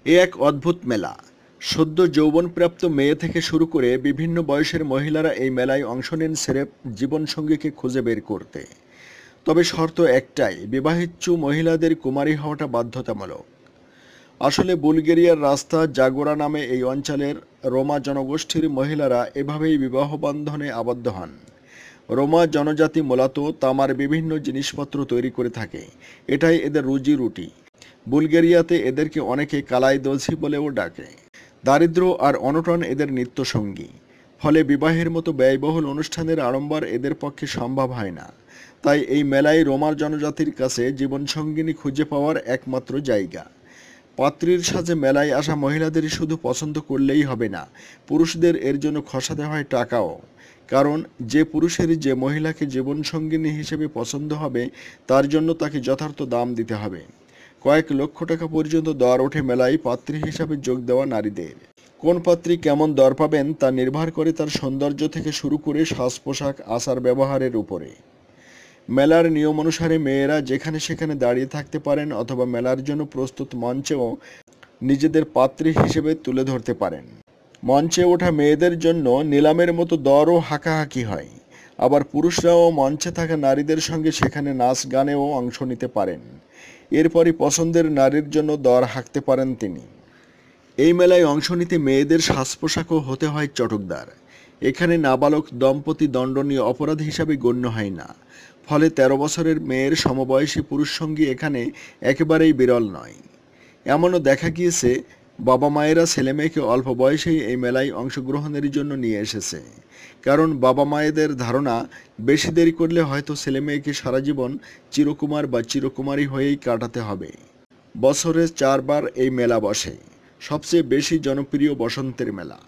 এ এক অদ্ভুত মেলা। সদ্য যৌবনপ্রাপ্ত মেয়ে থেকে শুরু করে বিভিন্ন বয়সের মহিলারা এই মেলায় অংশ নেন স্রেফ জীবনসঙ্গীকে খুঁজে বের করতে। তবে শর্ত একটাই, বিবাহিচ্ছু মহিলাদের কুমারী হওয়াটা বাধ্যতামূলক। আসলে বুলগেরিয়ার রাস্তা জাগোরা নামে এই অঞ্চলের রোমা জনগোষ্ঠীর মহিলারা এভাবেই বিবাহ বন্ধনে আবদ্ধ হন। রোমা জনজাতি মূলত তামার বিভিন্ন জিনিসপত্র তৈরি করে থাকে, এটাই এদের রুজি রুটি। বুলগেরিয়াতে এদেরকে অনেকে কালাইদোজি বলেও ডাকে। দারিদ্র্য আর অনটন এদের নিত্যসঙ্গী। ফলে বিবাহের মতো ব্যয়বহুল অনুষ্ঠানের আড়ম্বর এদের পক্ষে সম্ভব হয় না। তাই এই মেলায় রোমার জনজাতির কাছে জীবনসঙ্গিনী খুঁজে পাওয়ার একমাত্র জায়গা। পাত্রীর সাজে মেলায় আসা মহিলাদের শুধু পছন্দ করলেই হবে না, পুরুষদের এর জন্য খসাতে হয় টাকাও। কারণ যে পুরুষের যে মহিলাকে জীবনসঙ্গিনী হিসেবে পছন্দ হবে, তার জন্য তাকে যথার্থ দাম দিতে হবে। কয়েক লক্ষ টাকা পর্যন্ত দর ওঠে মেলায় পাত্রী হিসাবে যোগ দেওয়া নারীদের। কোন পাত্রী কেমন দর পাবেন তা নির্ভর করে তার সৌন্দর্য থেকে শুরু করে সাজ পোশাক আচার ব্যবহারের উপরে। মেলার নিয়ম অনুসারে মেয়েরা যেখানে সেখানে দাঁড়িয়ে থাকতে পারেন অথবা মেলার জন্য প্রস্তুত মঞ্চেও নিজেদের পাত্রী হিসেবে তুলে ধরতে পারেন। মঞ্চে ওঠা মেয়েদের জন্য নিলামের মতো দরও হাঁকাহাঁকি হয়। আবার পুরুষরাও মঞ্চে থাকা নারীদের সঙ্গে সেখানে নাচ গানেও অংশ নিতে পারেন। এরপরই পছন্দের নারীর জন্য দর হাঁকতে পারেন তিনি। এই মেলায় অংশ নিতে মেয়েদের সাজ পোশাকও হতে হয় চটকদার। এখানে নাবালক দম্পতি দণ্ডনীয় অপরাধ হিসাবে গণ্য হয় না। ফলে ১৩ বছরের মেয়ের সমবয়সী পুরুষ সঙ্গী এখানে একেবারেই বিরল নয়। এমনও দেখা গিয়েছে বাবা মায়েরা ছেলেমেয়েকে অল্প বয়সেই এই মেলায় অংশগ্রহণের জন্য নিয়ে এসেছে। কারণ বাবা মায়েদের ধারণা, বেশি দেরি করলে হয়তো ছেলেমেয়েকে সারা জীবন চিরকুমার বা চিরকুমারী হয়েই কাটাতে হবে। বছরে ৪ বার এই মেলা বসে। সবচেয়ে বেশি জনপ্রিয় বসন্তের মেলা।